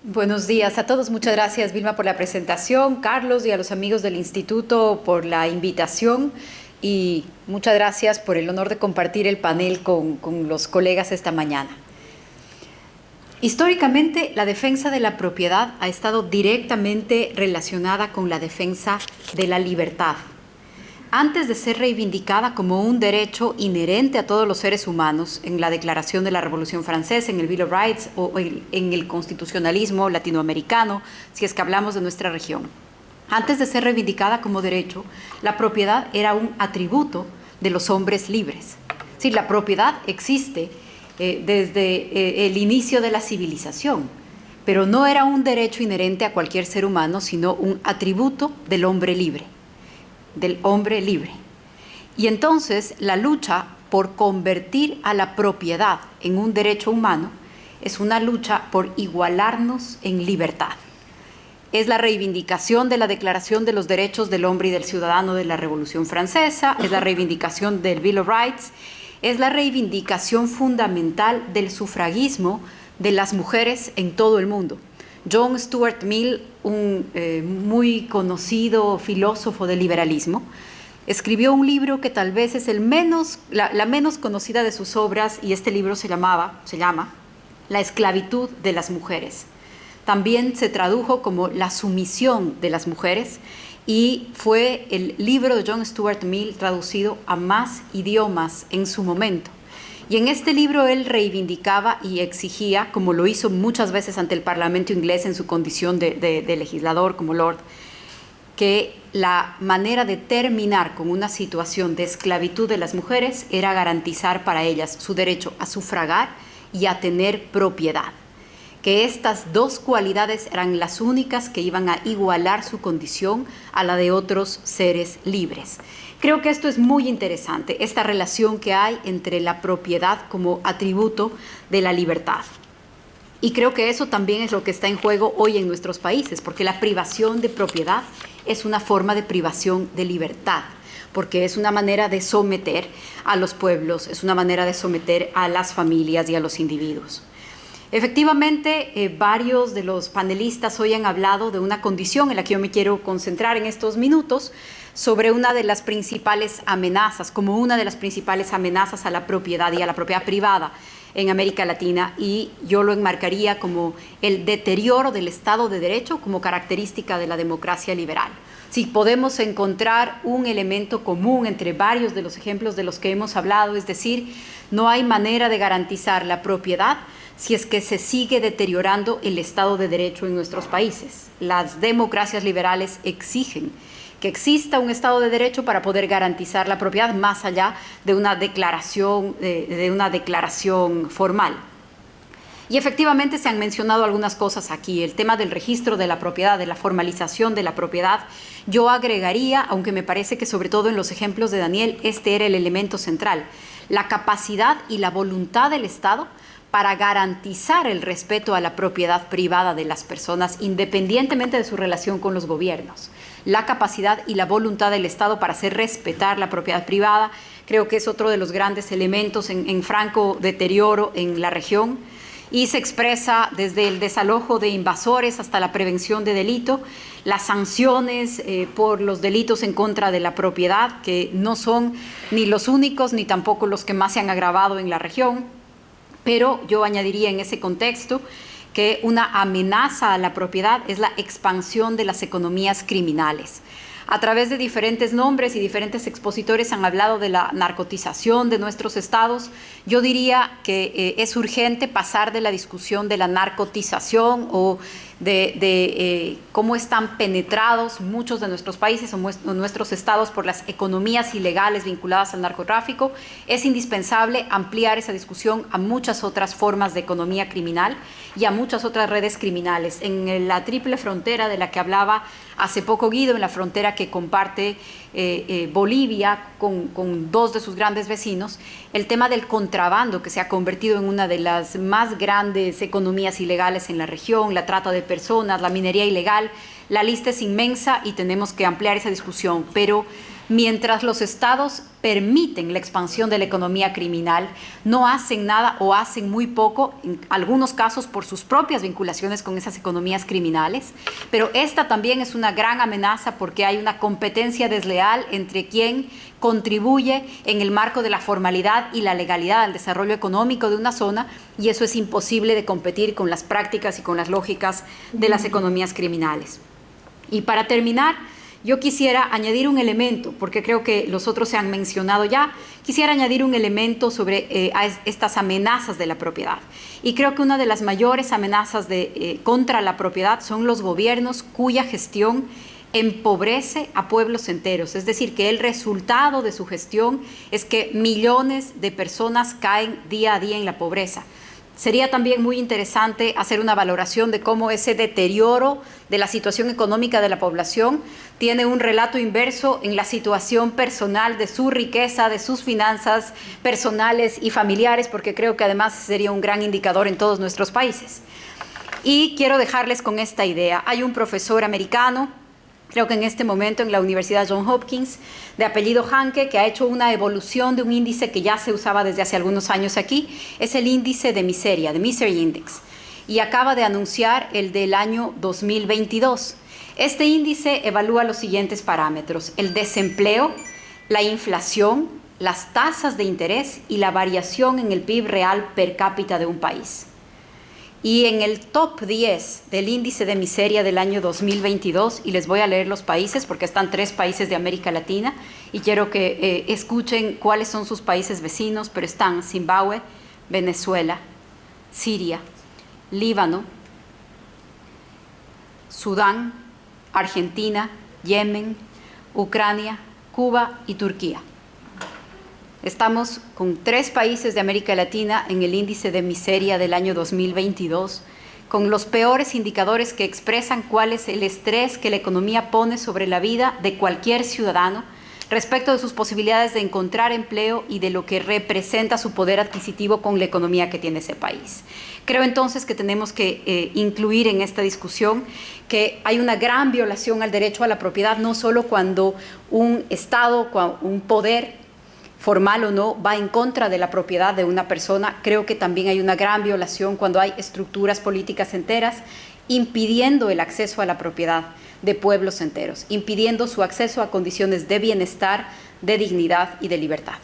Buenos días a todos. Muchas gracias, Vilma, por la presentación, Carlos, y a los amigos del Instituto por la invitación. Y muchas gracias por el honor de compartir el panel con los colegas esta mañana. Históricamente, la defensa de la propiedad ha estado directamente relacionada con la defensa de la libertad. Antes de ser reivindicada como un derecho inherente a todos los seres humanos en la Declaración de la Revolución Francesa, en el Bill of Rights o en el constitucionalismo latinoamericano, si es que hablamos de nuestra región. Antes de ser reivindicada como derecho, la propiedad era un atributo de los hombres libres. Sí, la propiedad existe desde el inicio de la civilización, pero no era un derecho inherente a cualquier ser humano, sino un atributo del hombre libre. Y entonces la lucha por convertir a la propiedad en un derecho humano es una lucha por igualarnos en libertad. Es la reivindicación de la Declaración de los Derechos del Hombre y del Ciudadano de la Revolución Francesa, es la reivindicación del Bill of Rights, es la reivindicación fundamental del sufragismo de las mujeres en todo el mundo. John Stuart Mill, un muy conocido filósofo del liberalismo, escribió un libro que tal vez es la menos conocida de sus obras, y este libro se llama La esclavitud de las mujeres. También se tradujo como La sumisión de las mujeres, y fue el libro de John Stuart Mill traducido a más idiomas en su momento. Y en este libro él reivindicaba y exigía, como lo hizo muchas veces ante el Parlamento inglés en su condición de legislador como Lord, que la manera de terminar con una situación de esclavitud de las mujeres era garantizar para ellas su derecho a sufragar y a tener propiedad. Que estas dos cualidades eran las únicas que iban a igualar su condición a la de otros seres libres. Creo que esto es muy interesante, esta relación que hay entre la propiedad como atributo de la libertad. Y creo que eso también es lo que está en juego hoy en nuestros países, porque la privación de propiedad es una forma de privación de libertad, porque es una manera de someter a los pueblos, es una manera de someter a las familias y a los individuos. Efectivamente, varios de los panelistas hoy han hablado de una condición en la que yo me quiero concentrar en estos minutos, sobre una de las principales amenazas, como una de las principales amenazas a la propiedad y a la propiedad privada en América Latina, y yo lo enmarcaría como el deterioro del Estado de Derecho como característica de la democracia liberal. Si podemos encontrar un elemento común entre varios de los ejemplos de los que hemos hablado, es decir, no hay manera de garantizar la propiedad si es que se sigue deteriorando el Estado de Derecho en nuestros países. Las democracias liberales exigen que exista un Estado de Derecho para poder garantizar la propiedad más allá de una declaración formal. Y efectivamente se han mencionado algunas cosas aquí. El tema del registro de la propiedad, de la formalización de la propiedad. Yo agregaría, aunque me parece que sobre todo en los ejemplos de Daniel, este era el elemento central, la capacidad y la voluntad del Estado para garantizar el respeto a la propiedad privada de las personas, independientemente de su relación con los gobiernos. La capacidad y la voluntad del Estado para hacer respetar la propiedad privada, creo que es otro de los grandes elementos en franco deterioro en la región, y se expresa desde el desalojo de invasores hasta la prevención de delito, las sanciones por los delitos en contra de la propiedad, que no son ni los únicos ni tampoco los que más se han agravado en la región. Pero yo añadiría en ese contexto que una amenaza a la propiedad es la expansión de las economías criminales. A través de diferentes nombres y diferentes expositores han hablado de la narcotización de nuestros estados. Yo diría que es urgente pasar de la discusión de la narcotización o de cómo están penetrados muchos de nuestros países o nuestros estados por las economías ilegales vinculadas al narcotráfico. Es indispensable ampliar esa discusión a muchas otras formas de economía criminal y a muchas otras redes criminales. En la triple frontera de la que hablaba hace poco Guido, en la frontera que comparte Bolivia con dos de sus grandes vecinos, el tema del contrabando, que se ha convertido en una de las más grandes economías ilegales en la región, la trata de personas, la minería ilegal, la lista es inmensa y tenemos que ampliar esa discusión, pero mientras los estados permiten la expansión de la economía criminal, no hacen nada o hacen muy poco, en algunos casos por sus propias vinculaciones con esas economías criminales, pero esta también es una gran amenaza porque hay una competencia desleal entre quien contribuye en el marco de la formalidad y la legalidad al desarrollo económico de una zona, y eso es imposible de competir con las prácticas y con las lógicas de las economías criminales. Y para terminar, yo quisiera añadir un elemento, porque creo que los otros se han mencionado ya, quisiera añadir un elemento sobre estas amenazas de la propiedad. Y creo que una de las mayores amenazas contra la propiedad son los gobiernos cuya gestión empobrece a pueblos enteros, es decir, que el resultado de su gestión es que millones de personas caen día a día en la pobreza. Sería también muy interesante hacer una valoración de cómo ese deterioro de la situación económica de la población tiene un relato inverso en la situación personal de su riqueza, de sus finanzas personales y familiares, porque creo que además sería un gran indicador en todos nuestros países. Y quiero dejarles con esta idea. Hay un profesor americano, creo que en este momento en la Universidad Johns Hopkins, de apellido Hanke, que ha hecho una evolución de un índice que ya se usaba desde hace algunos años aquí, es el índice de miseria, de Misery Index, y acaba de anunciar el del año 2022. Este índice evalúa los siguientes parámetros: el desempleo, la inflación, las tasas de interés y la variación en el PIB real per cápita de un país. Y en el top 10 del índice de miseria del año 2022, y les voy a leer los países porque están 3 países de América Latina y quiero que escuchen cuáles son sus países vecinos, pero están Zimbabue, Venezuela, Siria, Líbano, Sudán, Argentina, Yemen, Ucrania, Cuba y Turquía. Estamos con 3 países de América Latina en el índice de miseria del año 2022, con los peores indicadores que expresan cuál es el estrés que la economía pone sobre la vida de cualquier ciudadano respecto de sus posibilidades de encontrar empleo y de lo que representa su poder adquisitivo con la economía que tiene ese país. Creo entonces que tenemos que incluir en esta discusión que hay una gran violación al derecho a la propiedad, no solo cuando un Estado, un poder formal o no, va en contra de la propiedad de una persona. Creo que también hay una gran violación cuando hay estructuras políticas enteras impidiendo el acceso a la propiedad de pueblos enteros, impidiendo su acceso a condiciones de bienestar, de dignidad y de libertad.